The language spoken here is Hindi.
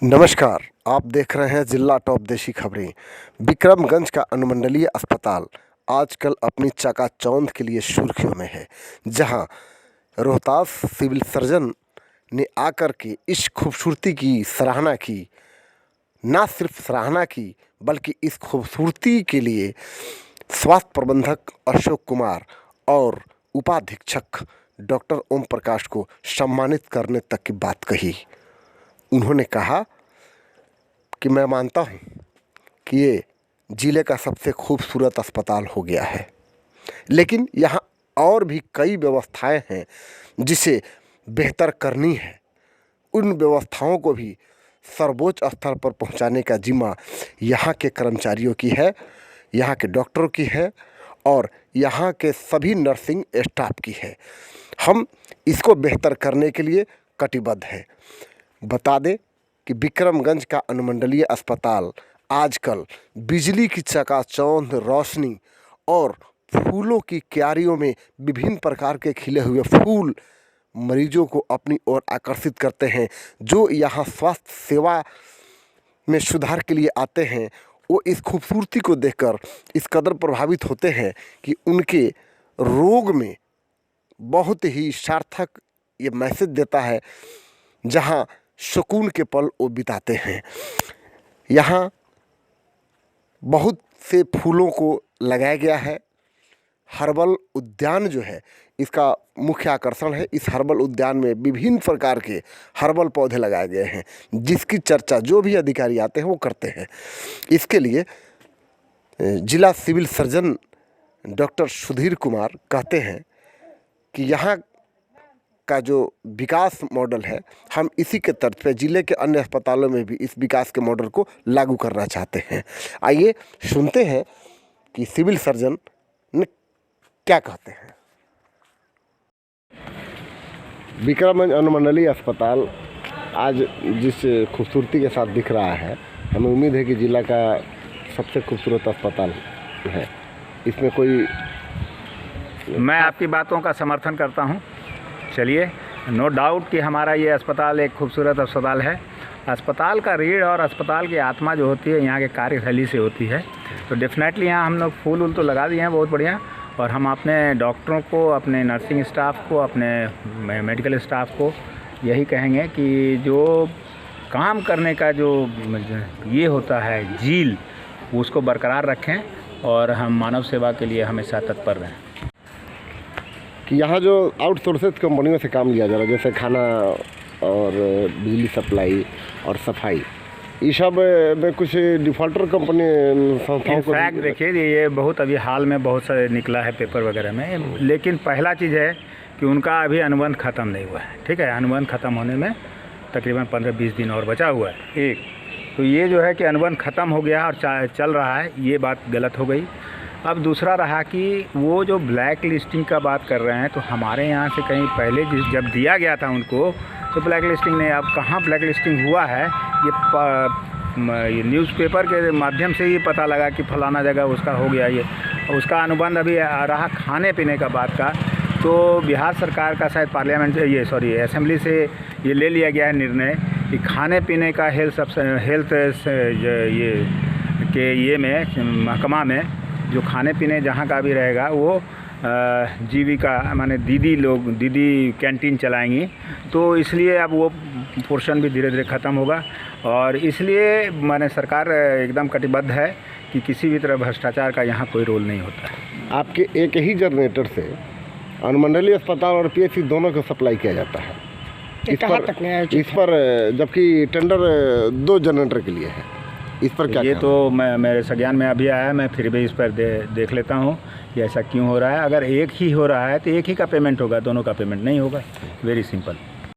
नमस्कार, आप देख रहे हैं जिला टॉप देशी खबरें। विक्रमगंज का अनुमंडलीय अस्पताल आजकल अपनी चकाचौंध के लिए सुर्खियों में है, जहां रोहतास सिविल सर्जन ने आकर के इस खूबसूरती की सराहना की। ना सिर्फ सराहना की बल्कि इस खूबसूरती के लिए स्वास्थ्य प्रबंधक अशोक कुमार और उपाधीक्षक डॉक्टर ओम प्रकाश को सम्मानित करने तक की बात कही। उन्होंने कहा कि मैं मानता हूं कि ये ज़िले का सबसे खूबसूरत अस्पताल हो गया है, लेकिन यहाँ और भी कई व्यवस्थाएं हैं जिसे बेहतर करनी है। उन व्यवस्थाओं को भी सर्वोच्च स्तर पर पहुंचाने का जिम्मा यहाँ के कर्मचारियों की है, यहाँ के डॉक्टरों की है और यहाँ के सभी नर्सिंग स्टाफ की है। हम इसको बेहतर करने के लिए कटिबद्ध हैं। बता दें कि विक्रमगंज का अनुमंडलीय अस्पताल आजकल बिजली की चकाचौंध रोशनी और फूलों की क्यारियों में विभिन्न प्रकार के खिले हुए फूल मरीजों को अपनी ओर आकर्षित करते हैं। जो यहाँ स्वास्थ्य सेवा में सुधार के लिए आते हैं, वो इस खूबसूरती को देखकर इस कदर प्रभावित होते हैं कि उनके रोग में बहुत ही सार्थक ये मैसेज देता है, जहाँ सुकून के पल वो बिताते हैं। यहाँ बहुत से फूलों को लगाया गया है। हर्बल उद्यान जो है इसका मुख्य आकर्षण है। इस हर्बल उद्यान में विभिन्न प्रकार के हर्बल पौधे लगाए गए हैं, जिसकी चर्चा जो भी अधिकारी आते हैं वो करते हैं। इसके लिए जिला civil surgeon doctor Sudhir Kumar कहते हैं कि यहाँ का जो विकास मॉडल है, हम इसी के तर्ज पे ज़िले के अन्य अस्पतालों में भी इस विकास के मॉडल को लागू करना चाहते हैं। आइए सुनते हैं कि सिविल सर्जन ने क्या कहते हैं। विक्रमगंज अनुमंडलीय अस्पताल आज जिस खूबसूरती के साथ दिख रहा है, हमें उम्मीद है कि ज़िला का सबसे खूबसूरत अस्पताल है। इसमें कोई मैं आपकी बातों का समर्थन करता हूं। चलिए, नो डाउट कि हमारा ये अस्पताल एक खूबसूरत अस्पताल है। अस्पताल का रीढ़ और अस्पताल की आत्मा जो होती है यहाँ के कार्यशैली से होती है। तो डेफिनेटली यहाँ हम लोग फूल तो लगा दिए हैं, बहुत बढ़िया। और हम अपने डॉक्टरों को, अपने नर्सिंग स्टाफ को, अपने मेडिकल स्टाफ को यही कहेंगे कि जो काम करने का जो ये होता है जील, उसको बरकरार रखें और हम मानव सेवा के लिए हमेशा तत्पर रहें। कि यहाँ जो आउटसोर्सेज कंपनियों से काम लिया जा रहा है, जैसे खाना और बिजली सप्लाई और सफाई, ये सब में कुछ डिफॉल्टर कंपनी संस्थाओं को फैक्ट देखिए, ये बहुत अभी हाल में बहुत सारे निकला है पेपर वगैरह में, लेकिन पहला चीज़ है कि उनका अभी अनुबंध ख़त्म नहीं हुआ है। ठीक है, अनुबंध ख़त्म होने में तकरीबन 15-20 दिन और बचा हुआ है। एक तो ये जो है कि अनुबंध ख़त्म हो गया और चल रहा है, ये बात गलत हो गई। अब दूसरा रहा कि वो जो ब्लैक लिस्टिंग का बात कर रहे हैं, तो हमारे यहाँ से कहीं पहले जब दिया गया था उनको, तो ब्लैक लिस्टिंग नहीं। अब कहाँ ब्लैक लिस्टिंग हुआ है, ये न्यूज़पेपर के माध्यम से ही पता लगा कि फलाना जगह उसका हो गया। ये उसका अनुबंध अभी रहा खाने पीने का बात का, तो बिहार सरकार का शायद पार्लियामेंट असेंबली से ये ले लिया गया है निर्णय कि खाने पीने का हेल्थ ये में महकमा में जो खाने पीने जहाँ का भी रहेगा, वो जीविका माने दीदी कैंटीन चलाएंगी। तो इसलिए अब वो पोर्शन भी धीरे धीरे ख़त्म होगा और इसलिए माने सरकार एकदम कटिबद्ध है कि किसी भी तरह भ्रष्टाचार का यहाँ कोई रोल नहीं होता है। आपके एक ही जनरेटर से अनुमंडलीय अस्पताल और पीएचसी दोनों को सप्लाई किया जाता है। इस पर जबकि टेंडर 2 जनरेटर के लिए है। इस पर क्या ये तो मेरे संज्ञान में अभी आया है, मैं फिर भी इस पर देख लेता हूँ कि ऐसा क्यों हो रहा है। अगर एक ही हो रहा है तो एक ही का पेमेंट होगा, दोनों का पेमेंट नहीं होगा। Very simple.